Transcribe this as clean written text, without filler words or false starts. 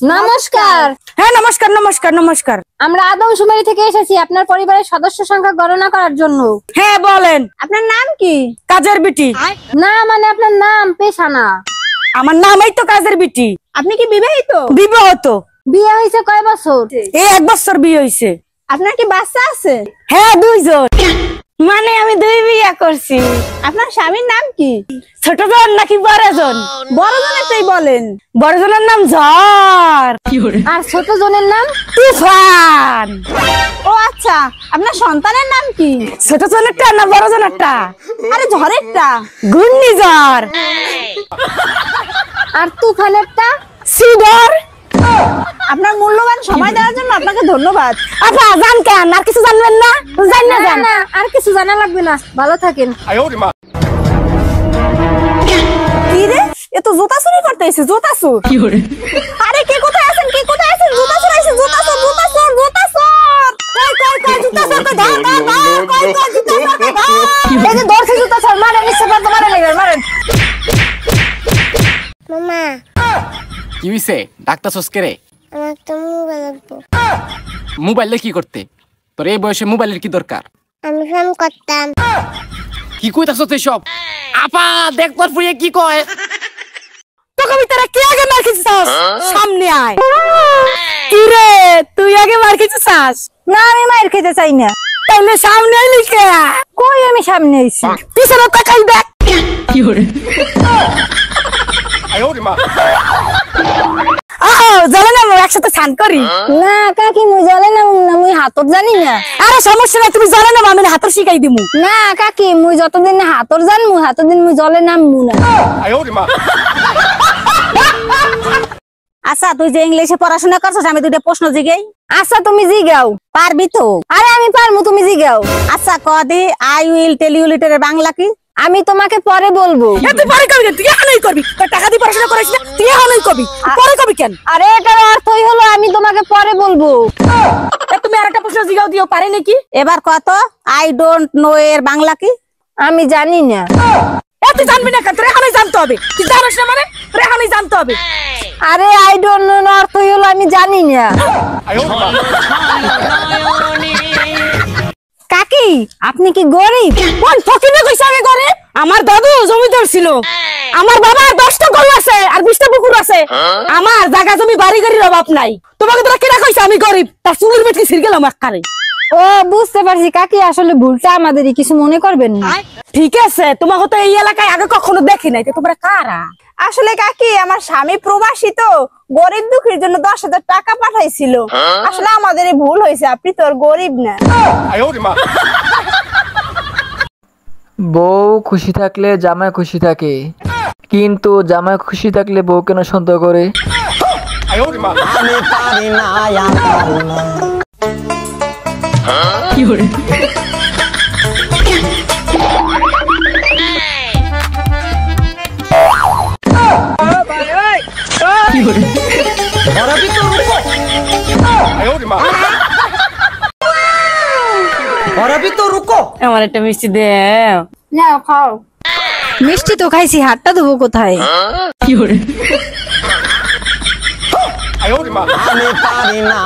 নমস্কার। হ্যাঁ নমস্কার নমস্কার নমস্কার। আমরা আদমশুমারি থেকে এসেছি আপনার পরিবারের সদস্য সংখ্যা গণনা করার জন্য। হ্যাঁ বলেন। আপনার নাম কি? কাজের বিটি। না মানে আপনার নাম, পেশা না। আমার নামই তো কাজের বিটি। আপনি কি বিবাহিত? বিবাহিত। বিয়ে হয়েছে কয় বছর? এই 1 বছর বিয়ে হয়েছে। আপনার কি বাচ্চা আছে? হ্যাঁ 2 জন। মানে আমি 2 বিয়ে করছি। আপনার স্বামীর নাম কি? ছোট জন নাকি বড় জন? বড় জনেরটাই বলেন। বড় জনের নাম ঝড়। আর ছোট জনের নাম তুফান। ও আচ্ছা, আপনার সন্তানের নাম কি? ছোট জনেরটা না বড় জনেরটা? আরে ঝড়েরটা। ঘূর্ণিঝড়। আর তুফানেরটা? সিডর। আপনার মূল্যবান সময় দেওয়ার জন্য আপনাকে ধন্যবাদ। আচ্ছা জান কেন আর কিছু জানবেন না? জান না জান না আর কিছু জানা লাগবে না, ভালো থাকেন। কি রে, এ তো জুতা চুরি করতে এসে। জুতা চুর? আরে কে কোথায় আছেন, কে কোথায় আছেন? জুতা চোর আইছে, জুতা চোর, জুতা চোর, জুতা চোর। কই কই কই জুতা চোর কই? ধর ধর ধর। কই কই জুতা চোর কই? ধর। এই যে ধরছে জুতা চোর, মারেন নিশ্চয় মারেন এবার মারেন। মামা কি হইছে? ডাক্তার সস্কে রে? আমার একটা মোবাইল লাগবো। মোবাইলে কি করতে? তোর এই বয়সে মোবাইলের কি দরকার? আমি ফোন করতাম। কি কইতাছ তুই সব? আপা দেখ তোর ফুয়ে কি কয়? তো কবিতারা কে আগে মার খেয়েছিস? সামনে আয়। কি রে তুই আগে মার খেয়েছিস? না আমি মায়ের খেতে চাই না। তাহলে সামনে আইলি কে? কই আমি সামনে আইছি। পিছনে তাকাই দেখ। কি করে? জানে না একসাথে স্নান করি। না কাকি মুই জলে নামুম না, মুই হাতর জানি না। আরে সমস্যা নাই, তুমি জানে না আমি হাতর শিখাই দিমু। না কাকি মুই যতদিন না হাতর জানমু ততদিন মুই জলে নামমু না। আচ্ছা তুই যে ইংলিশে পড়াশোনা করছিস, আমি দুটো প্রশ্ন জিগাই। আচ্ছা তুমি জিগাও। পারবি তো? আরে আমি পারমু, তুমি জিগাও। আচ্ছা ক দি আই উইল টেল ইউ লিটারের বাংলা কি? আমি তোমাকে পরে বলবো। তুই পরে কবি কেন? তুই এখনই করবি। তোর টাকা দিয়ে পড়াশোনা করিস না, তুই এখনই কবি। পরে কবি কেন? আরে এটার অর্থই হলো আমি তোমাকে পরে বলবো। তুমি আরেকটা প্রশ্ন জিগাও দিও, পারে নাকি? এবার কত আই ডোন্ট নো এর বাংলা কি? আমি জানি না। তুই জানবি না কেন? তোর এখনই জানতে হবে। তুই জানিস না মানে তোর এখনই জানতে হবে। আরে আই ডোন্ট নো অর্থই হলো আমি জানি না। কাকি আপনি কি গরিব? কোন ফকিনে কইছে আমি গরিব? আমার দাদু জমিদার ছিল। আমার বাবার 10টা গরু আছে আর 20টা পুকুর আছে। আমার জায়গা জমি বাড়ি গাড়ির অভাব নাই। তোমাকে তোরা কিরা কইছে আমি গরিব? তার চুলের বেটে ছিড় গেলাম একবারে। ও বুঝতে পারছি কাকি, আসলে ভুলটা আমাদেরই, কিছু মনে করবেন না। ঠিক আছে, তোমাকে তো এই এলাকায় আগে কখনো দেখি নাই। তোমরা কারা? আসলে কাকি আমার স্বামী প্রবাসী তো, গরিব দুঃখীর জন্য 10,000 টাকা পাঠাইছিল। আসলে আমাদের ভুল হয়েছে, আপনি তো আর গরিব না। বউ খুশি থাকলে জামাই খুশি থাকে, কিন্তু জামাই খুশি থাকলে বউ কেন সন্দেহ করে? আমি পারি না, কি করে? কি করে? আমার একটা মিষ্টি দে। নাও খাও। মিষ্টি তো খাইছি, হাতটা দেবো কোথায়? কি করে? আমি পারি না।